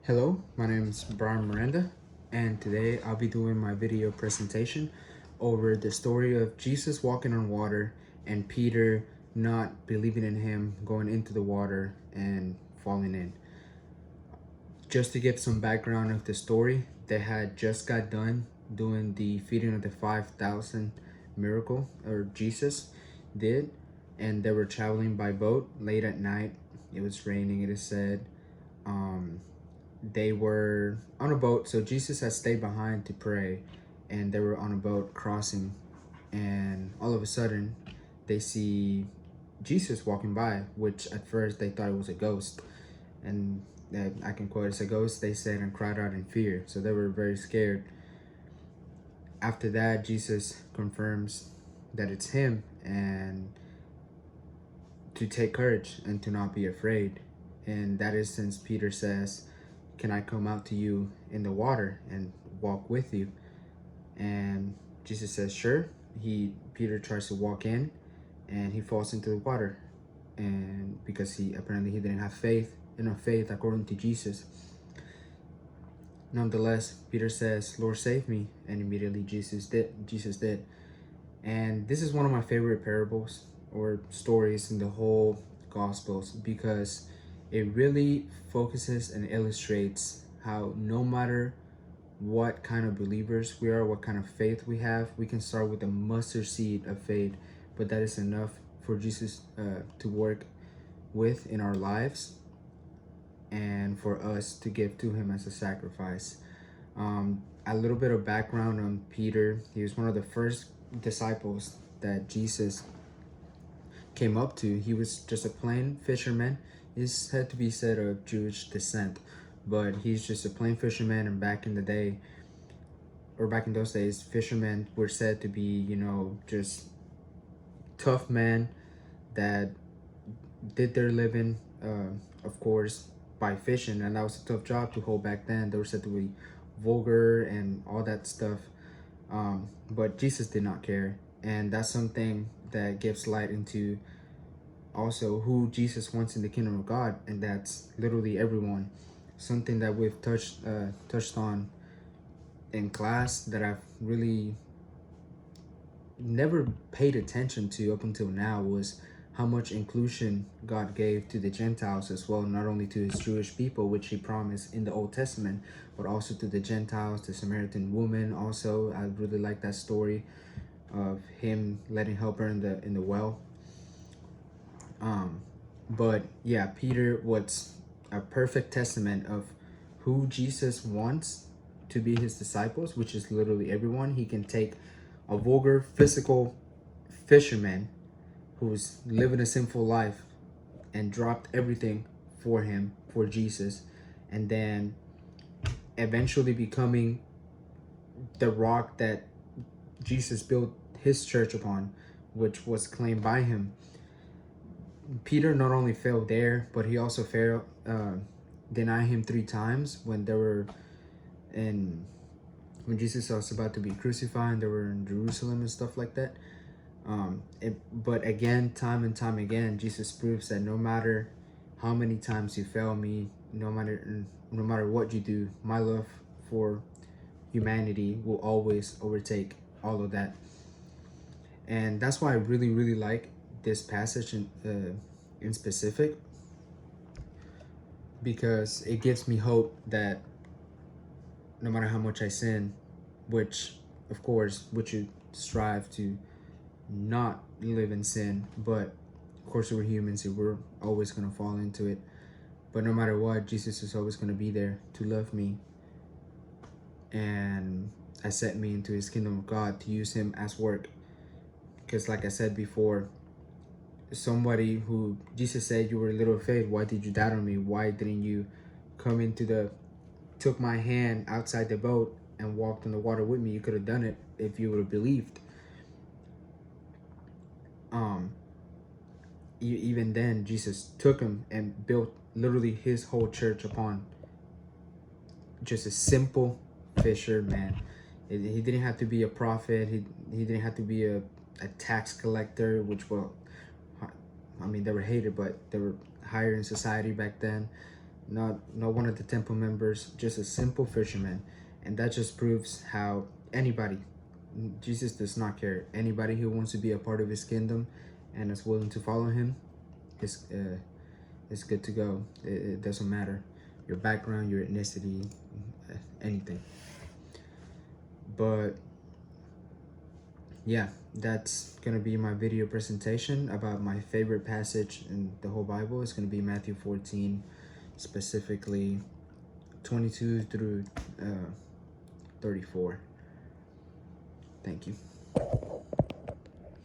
Hello, my name is Brian Miranda, and today I'll be doing my video presentation over the story of Jesus walking on water and Peter not believing in him, going into the water and falling in. Just to give some background of the story, they had just got done doing the feeding of the 5,000 miracle, or Jesus did, and they were traveling by boat late at night. It was raining, it is said. Um, they were on a boat, so Jesus had stayed behind to pray, and they were on a boat crossing, and all of a sudden they see Jesus walking by, which at first they thought it was a ghost, and I can quote, "It's a ghost," they said, and cried out in fear. So they were very scared. After that, Jesus confirms that it's him, and to take courage and to not be afraid. In that instance, Peter says, "Can I come out to you in the water and walk with you?" And Jesus says, "Sure." Peter tries to walk in, and he falls into the water, and because he didn't have enough faith according to Jesus. Nonetheless, Peter says, "Lord, save me," and immediately Jesus did. And this is one of my favorite parables or stories in the whole Gospels, because it really focuses and illustrates how no matter what kind of believers we are, what kind of faith we have, we can start with a mustard seed of faith, but that is enough for Jesus to work with in our lives and for us to give to him as a sacrifice. A little bit of background on Peter. He was one of the first disciples that Jesus came up to. He was just a plain fisherman. He's said to be said of Jewish descent, but he's just a plain fisherman. And back in the day, or back in those days, fishermen were said to be, just tough men that did their living, of course, by fishing, and that was a tough job to hold back then. They were said to be vulgar and all that stuff, but Jesus did not care, and that's something that gives light into also who Jesus wants in the kingdom of God, and that's literally everyone. Something that we've touched on in class that I've really never paid attention to up until now was how much inclusion God gave to the Gentiles as well, not only to his Jewish people, which he promised in the Old Testament, but also to the Gentiles, the Samaritan woman. Also, I really like that story of him letting help her in the well. But yeah, Peter was a perfect testament of who Jesus wants to be his disciples, which is literally everyone. He can take a vulgar physical fisherman who's living a sinful life and dropped everything for him, for Jesus, and then eventually becoming the rock that Jesus built his church upon, which was claimed by him. Peter not only failed there, but he also failed, denied him 3 times when they were in, when Jesus was about to be crucified, and they were in Jerusalem and stuff like that. But again, time and time again, Jesus proves that no matter how many times you fail me, no matter what you do, my love for humanity will always overtake all of that. And that's why I really, really like this passage in specific, because it gives me hope that no matter how much I sin, which of course we should strive to not live in sin, but of course we're humans, so we're always going to fall into it. But no matter what, Jesus is always going to be there to love me and accept me into his kingdom of God, to use him as work. Because like I said before, somebody who Jesus said, "You were a little afraid, why did you doubt on me? Why didn't you come took my hand outside the boat and walked on the water with me? You could have done it if you would have believed." Even then, Jesus took him and built literally his whole church upon just a simple fisherman. He didn't have to be a prophet. He didn't have to be a tax collector, which, well, I mean, they were hated, but they were higher in society back then. not one of the temple members, just a simple fisherman. And that just proves how anybody, Jesus does not care. Anybody who wants to be a part of his kingdom and is willing to follow him is good to go. It doesn't matter your background, your ethnicity, anything. But yeah, that's gonna be my video presentation about my favorite passage in the whole Bible. It's gonna be Matthew 14, specifically 22 through 34. Thank you.